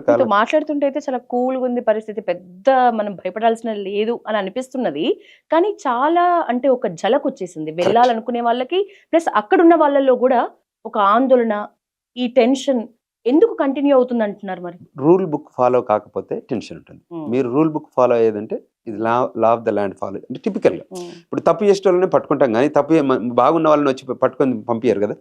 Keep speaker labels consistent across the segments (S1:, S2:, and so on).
S1: రకరకాల
S2: మాట్లాడుతుంటే అయితే చాలా కూల్గా ఉంది పరిస్థితి, పెద్ద మనం భయపడాల్సిన లేదు అని అనిపిస్తున్నది. కానీ చాలా అంటే ఒక ఝలక్ వచ్చేసింది
S1: కరెక్ట్.
S2: వెళ్ళాలనుకునే వాళ్ళకి. ప్లస్ అక్కడున్న వాళ్ళలో కూడా ఒక ఆందోళన, ఈ టెన్షన్ ఎందుకు కంటిన్యూ అవుతుంది అంటున్నారు మరి?
S1: రూల్ బుక్ ఫాలో కాకపోతే టెన్షన్ ఉంటుంది. మీరు రూల్ బుక్ ఫాలో అయ్యేదంటే ఇది law of the land follow అంటే టిపికల్గా. ఇప్పుడు తప్పు చేసే వాళ్ళనే పట్టుకుంటాం కానీ బాగున్న వాళ్ళని వచ్చి పట్టుకొని పంపించారు కదా.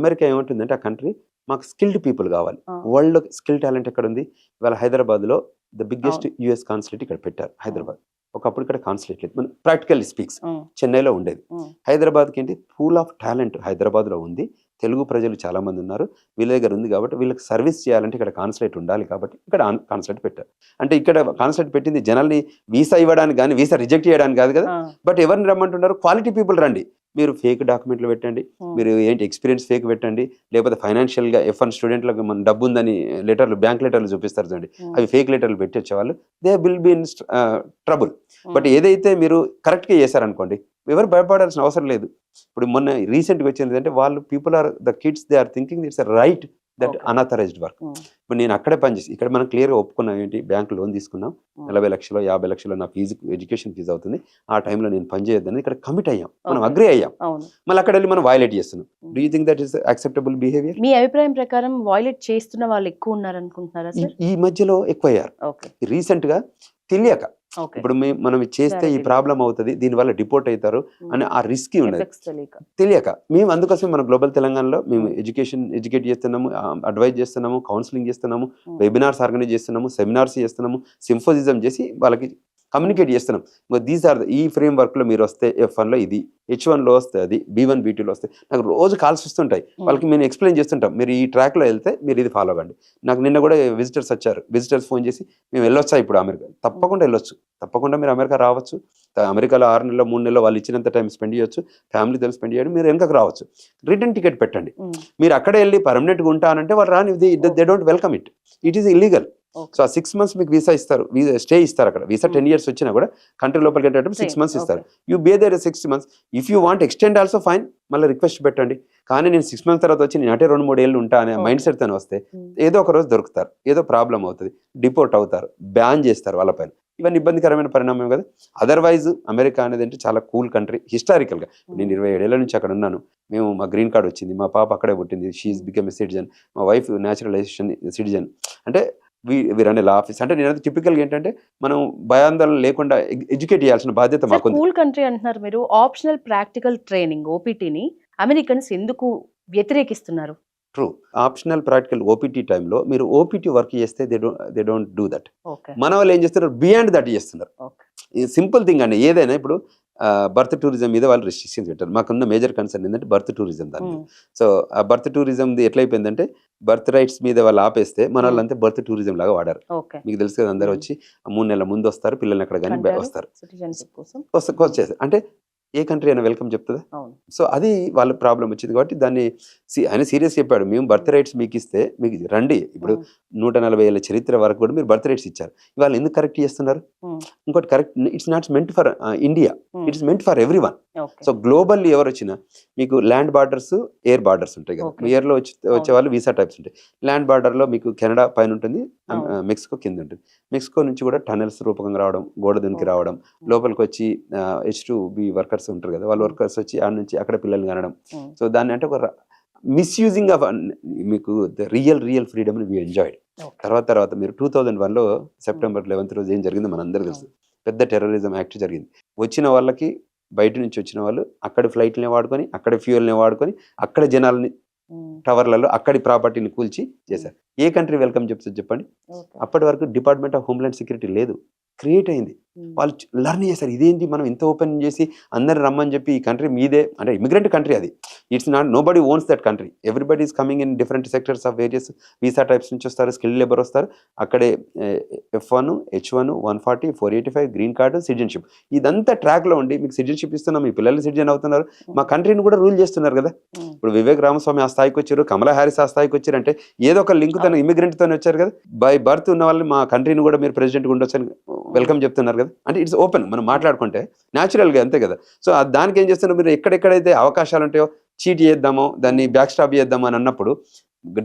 S1: అమెరికా ఏముంటుందంటే ఆ కంట్రీ మాకు స్కిల్డ్ పీపుల్ కావాలి. వరల్డ్లో స్కిల్ టాలెంట్ ఎక్కడ ఉంది? ఇవాళ హైదరాబాద్లో ద బిగ్గెస్ట్ యుఎస్ కాన్సులేట్ ఇక్కడ పెట్టారు హైదరాబాద్. ఒకప్పుడు ఇక్కడ కాన్సులేట్ లేదు, మన ప్రాక్టికల్ స్పీక్స్ చెన్నైలో ఉండేది. హైదరాబాద్కి ఏంటి పూల్ ఆఫ్ టాలెంట్ హైదరాబాద్లో ఉంది. తెలుగు ప్రజలు చాలామంది ఉన్నారు, వీళ్ళ దగ్గర ఉంది కాబట్టి వీళ్ళకి సర్వీస్ చేయాలంటే ఇక్కడ కాన్సులేట్ ఉండాలి కాబట్టి ఇక్కడ కాన్సులేట్ పెట్టారు. అంటే ఇక్కడ కాన్సులేట్ పెట్టింది జనాల్ని వీసా ఇవ్వడానికి కానీ వీసా రిజెక్ట్ చేయడానికి కాదు కదా. బట్ ఎవరిని రమ్మంటున్నారు? క్వాలిటీ పీపుల్ రండి. మీరు ఫేక్ డాక్యుమెంట్లు పెట్టండి, మీరు ఏంటి ఎక్స్పీరియన్స్ ఫేక్ పెట్టండి, లేకపోతే ఫైనాన్షియల్గా F1 స్టూడెంట్లకు మన డబ్బు ఉందని లెటర్లు బ్యాంక్ లెటర్లు చూపిస్తారు చూడండి, అవి ఫేక్ లెటర్లు పెట్టి వచ్చేవాళ్ళు they will be in trouble. But ఏదైతే మీరు కరెక్ట్గా చేశారనుకోండి ఎవరు భయపడాల్సిన అవసరం లేదు. ఇప్పుడు మొన్న రీసెంట్గా వచ్చింది అంటే వాళ్ళు people are the kids they are thinking it's right that unauthorised work. ఇప్పుడు నేను అక్కడే పనిచేసి ఇక్కడ మనం క్లియర్గా ఒప్పుకున్నాం ఏంటి, బ్యాంక్ లోన్ తీసుకున్నాం 40 లక్షలు 50 లక్షలు నా ఫీజు ఎడ్యుకేషన్ ఫీజు అవుతుంది, ఆ టైంలో నేను పని చేయొద్దని ఇక్కడ కమిట్ అయ్యాం, మనం అగ్రీ అయ్యాం. మళ్ళీ అక్కడ వెళ్ళి మనం వైలేట్ చేస్తున్నాం. Do you think that is acceptable behaviour?
S2: మీ అభిప్రాయం ప్రకారం వైలేట్ చేస్తున్న వాళ్ళు ఎక్కువ ఉన్నారు అనుకుంటున్నారా సార్?
S1: ఈ మధ్యలో ఎక్కువ అయ్యారు రీసెంట్గా, తెలియక. ఇప్పుడు మనం చేస్తే ఈ ప్రాబ్లం అవుతుంది, దీనివల్ల డిపోర్ట్ అవుతారు అని ఆ రిస్క్ ఉన్నది తెలియక. మేము అందుకోసం మన గ్లోబల్ తెలంగాణలో మేము ఎడ్యుకేట్ చేస్తున్నాము, అడ్వైజ్ చేస్తున్నాము, కౌన్సిలింగ్ చేస్తున్నాము, వెబినార్స్ ఆర్గనైజ్ చేస్తున్నాము, సెమినార్స్ చేస్తున్నాము, సింపోజిజం చేసి వాళ్ళకి కమ్యూనికేట్ చేస్తున్నాం. దీస్ ఆర్ ఈ ఫ్రేమ్ వర్క్లో మీరు వస్తే F1లో ఇది, H1లో వస్తే అది, B1 B2లో వస్తే నాకు రోజు కాల్స్ వస్తుంటాయి. వాళ్ళకి మేము ఎక్స్ప్లెయిన్ చేస్తుంటాం, మీరు ఈ ట్రాక్లో వెళ్తే మీరు ఇది ఫాలో అవ్వండి. నాకు నిన్న కూడా విజిటర్స్ వచ్చారు, విజిటర్స్ ఫోన్ చేసి మేము వెళ్ళొచ్చా ఇప్పుడు అమెరికా? తప్పకుండా వెళ్ళొచ్చు, తప్పకుండా మీరు అమెరికా రావచ్చు. అమెరికాలో 6 నెలలో 3 నెలలో వాళ్ళు ఇచ్చినంత టైం స్పెండ్ చేయొచ్చు, ఫ్యామిలీతో స్పెండ్ చేయడం, మీరు వెనకకు రావచ్చు. రిటర్న్ టికెట్ పెట్టండి. మీరు అక్కడే వెళ్ళి పర్మనెంట్గా ఉంటానంటే వాళ్ళు రాని, they don't welcome it, it is illegal. So ఆ 6 months మీకు వీసా ఇస్తారు, స్టే ఇస్తారు అక్కడ. వీసా 10 years వచ్చినా కూడా కంట్రీ లోపలికి వెళ్ళేటప్పుడు 6 months ఇస్తారు. You be there 6 months. If you want extend also fine, మళ్ళీ రిక్వెస్ట్ పెట్టండి. కానీ నేను 6 months తర్వాత వచ్చి నేను అంటే 2-3 ఏళ్ళు ఉంటా అనే మైండ్ సెట్ తో వస్తే ఏదో ఒక రోజు దొరుకుతారు, ఏదో ప్రాబ్లం అవుతుంది, డిపోర్ట్ అవుతారు, బ్యాన్ చేస్తారు వాళ్ళ పైన. ఇవన్నీ ఇబ్బందికరమైన పరిణామం కదా. అదర్వైజ్ అమెరికా అనేది అంటే చాలా కూల్ కంట్రీ హిస్టారికల్గా. నేను 27 ఏళ్ల నుంచి అక్కడ ఉన్నాను. మేము మా గ్రీన్ కార్డ్ వచ్చింది, మా పాప అక్కడే పుట్టింది, షీఈస్ బికమ్ ఎ సిటిజన్, మా వైఫ్ న్యాచురలైజేషన్ సిటిజన్. అంటే we run a law office. అంటే నేను టిపికల్గా ఏంటంటే మనం భయాందోళన లేకుండా ఎడ్యుకేట్ చేయాల్సిన బాధ్యత మాకు.
S2: కూల్ కంట్రీ అంటున్నారు మీరు, ఆప్షనల్ ప్రాక్టికల్ ట్రైనింగ్ ఓపీటీని అమెరికన్స్ ఎందుకు వ్యతిరేకిస్తున్నారు?
S1: ట్రూ, ఆప్షనల్ ప్రాక్టికల్ ఓపీటీ టైంలో మీరు ఓపీటీ వర్క్ చేస్తే దే డోంట్ డూ దట్. మన వాళ్ళు ఏం చేస్తున్నారు, బియాండ్ దట్ చేస్తున్నారు. సింపుల్ థింగ్ అండి. ఏదైనా ఇప్పుడు బర్త్ టూరిజం మీద వాళ్ళు రెస్ట్రిక్షన్స్ పెట్టారు. మాకున్న మేజర్ కన్సర్న్ ఏంటంటే బర్త్ టూరిజం దాని మీద. సో ఆ బర్త్ టూరిజం ఎట్లయిపోయిందంటే బర్త్ రైట్స్ మీద వాళ్ళు ఆపేస్తే మన వాళ్ళంతా బర్త్ టూరిజం లాగా వాడారు. మీకు తెలుసు కదా, అందరూ వచ్చి 3 నెలల ముందు వస్తారు, పిల్లల్ని అక్కడ కానీ వస్తారు, వచ్చేస్తారు. అంటే ఏ కంట్రీ అయినా వెల్కమ్ చెప్తుందా? సో అది వాళ్ళ ప్రాబ్లం వచ్చింది కాబట్టి దాన్ని ఆయన సీరియస్ చెప్పాడు, మేము బర్త్ రైట్స్ మీకు ఇస్తే మీకు రండి. ఇప్పుడు 140 ఏళ్ళ చరిత్ర వరకు కూడా మీరు బర్త్ రైట్స్ ఇచ్చారు, ఇవాళ ఎందుకు కరెక్ట్ చేస్తున్నారు? ఇంకోటి correct, it's not meant for India, it's meant for every one. So globally ఎవరు వచ్చినా మీకు ల్యాండ్ బార్డర్స్, ఎయిర్ బార్డర్స్ ఉంటాయి కదా. ఎయిర్లో వచ్చే వాళ్ళు వీసా టైప్స్ ఉంటాయి. ల్యాండ్ బార్డర్లో మీకు కెనడా పైన ఉంటుంది, మెక్సికో కింద ఉంటుంది. మెక్సికో నుంచి కూడా టనెల్స్ రూపకంగా రావడం, గోడ దునికి రావడం, లోపలికి వచ్చి H2B వర్కర్స్ ఉంటారు కదా, వాళ్ళ వర్కర్స్ వచ్చి ఆ నుంచి అక్కడ పిల్లల్ని కనడం. సో దాన్ని అంటే ఒక మిస్యూజింగ్ ఆఫ్ మీకు రియల్ ఫ్రీడమ్ వి ఎంజాయ్డ్. తర్వాత మీరు 2001లో September 11th రోజు ఏం జరిగిందో మనందరూ తెలుసు. పెద్ద టెర్రరిజం యాక్ట్ జరిగింది. వచ్చిన వాళ్ళకి, బయట నుంచి వచ్చిన వాళ్ళు అక్కడ ఫ్లైట్ని వాడుకొని, అక్కడ ఫ్యూయల్ని వాడుకొని, అక్కడ జనాలని టవర్లలో అక్కడి ప్రాపర్టీని కూల్చి చేశారు. ఏ కంట్రీ వెల్కమ్ చెప్తుంది చెప్పండి? అప్పటి వరకు డిపార్ట్మెంట్ ఆఫ్ హోమ్లాండ్ సెక్యూరిటీ లేదు, క్రియేట్ అయింది. వాళ్ళు లర్న్ చేశారు, ఇదేంటి మనం ఇంత ఓపెన్ చేసి అందరు రమ్మని చెప్పి, ఈ కంట్రీ మీదే అంటే ఇమిగ్రెంట్ కంట్రీ అది, it's not nobody owns that country, everybody is coming in different sectors of various visa types నుంచి వస్తారు, స్కిల్డ్ లేబర్ వస్తారు. అక్కడే F1, H1, 140, 485 green card, citizenship, ఇదంతా ట్రాక్లో ఉండి మీకు సిటిజన్షిప్ ఇస్తున్నాం, మీ పిల్లలు సిటిజన్ అవుతున్నారు, మా కంట్రీని కూడా రూల్ చేస్తున్నారు కదా. ఇప్పుడు వివేక్ రామస్వామి ఆ స్థాయికి వచ్చారు, కమలా హ్యారిస్ ఆ స్థాయికి వచ్చారు, అంటే ఏదో ఒక లింక్ తన ఇమిగ్రెంట్తోనే వచ్చారు కదా. బై బర్త్ ఉన్న వాళ్ళని మా కంట్రీని కూడా మీరు ప్రెసిడెంట్గా ఉండొచ్చు అని వెల్కమ్ చెప్తున్నారు కదా. అంటే ఇట్స్ ఓపెన్, మనం మాట్లాడుకుంటే న్యాచురల్గా అంతే కదా. సో దానికి ఏం చేస్తున్నారు మీరు, ఎక్కడెక్కడైతే అవకాశాలు ఉంటాయో చీట్ చేద్దామో, దాన్ని బ్యాక్ స్టాప్ చేద్దామో అని అన్నప్పుడు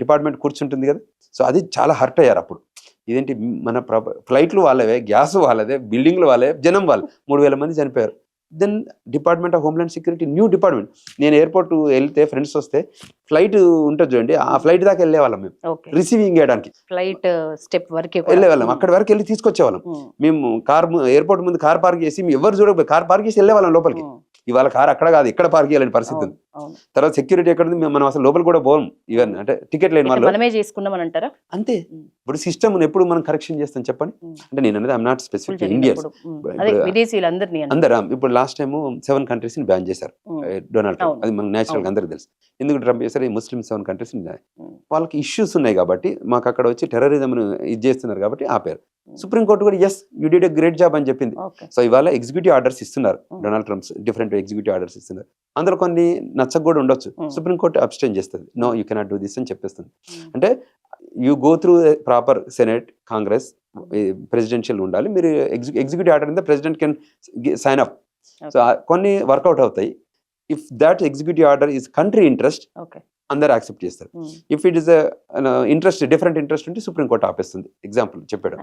S1: డిపార్ట్మెంట్ కూర్చుంటుంది కదా. సో అది చాలా హర్ట్ అయ్యారు అప్పుడు. ఇదేంటి మన ఫ్లైట్లు వాళ్ళవే, గ్యాస్ వాళ్ళదే, బిల్డింగ్లు వాళ్ళే, జనం వాళ్ళు 3,000 మంది చనిపోయారు. Then department of homeland security new department. నేను ఎయిర్పోర్ట్ వెళ్తే ఫ్రెండ్స్ వస్తే ఫ్లైట్ ఉంటుంది చూడండి, ఆ ఫ్లైట్ దాకా వెళ్ళే వాళ్ళం మేము రిసీవింగ్ చేయడానికి.
S2: ఫ్లైట్ స్టెప్ వరకు
S1: వెళ్ళే వాళ్ళం, అక్కడి వరకు వెళ్ళి తీసుకొచ్చేవాళ్ళం. మేము ఎయిర్పోర్ట్ ముందు కార్ పార్క్ చేసి ఎవరు చూడకపోయి కార్ పార్క్ చేసి వెళ్ళే వాళ్ళం లోపలికి. ఇవాళ కార్ అక్కడ కాదు, ఇక్కడ పార్క్ చేయాలని పరిస్థితి ఉంది. తర్వాత సెక్యూరిటీ ఎక్కడ ఉంది, మనం అసలు లోపల కూడా పోం. ఈవెన్ అంటే టికెట్ లేని వాళ్ళు
S2: మనమే చేసుకున్నాం అని అంటారా?
S1: అంతే. ఇప్పుడు సిస్టమ్ ఎప్పుడు మనం కరెక్షన్ చేస్తాం చెప్పండి. అంటే నేను అనేది ఐఎమ్ నాట్ స్పెసిఫిక్ ఇండియన్స్, అందరూ. ఇప్పుడు లాస్ట్ టైం 7 countries ని బ్యాన్ చేశారు డొనాల్డ్ ట్రంప్. అది మనకు నేచురల్ గా అందరికి తెలుసు. ఎందుకు ట్రంప్ చేశారు? ఈ ముస్లిం 7 countries ని వాళ్ళకి ఇష్యూస్ ఉన్నాయి కాబట్టి, మాకు అక్కడ వచ్చి టెర్రరిజం ఇది చేస్తున్నారు కాబట్టి ఆపారు. సుప్రీంకోర్టు కూడా yes you did a great job అని చెప్పింది. సో ఇవాళ ఎగ్జిక్యూటివ్ ఆర్డర్స్ ఇస్తున్నారు Donald Trump, different executive orders ఇస్తున్నారు. అందులో కొన్ని నచ్చక కూడా ఉండొచ్చు. సుప్రీంకోర్టు అబ్స్టైన్ చేస్తుంది, no you cannot do this అని చెప్పేస్తుంది. అంటే you go through proper senate, congress, presidential ఉండాలి. మీరు ఎగ్జిక్యూటివ్ ఆర్డర్ అయితే president can sign up. So కొన్ని వర్కౌట్ అవుతాయి. If that executive order is country interest, అందరు యాక్సెప్ట్ చేస్తారు. If it is interest, different interest ఉంటే సుప్రీంకోర్టు ఆపేస్తుంది. ఎగ్జాంపుల్ చెప్పాడు.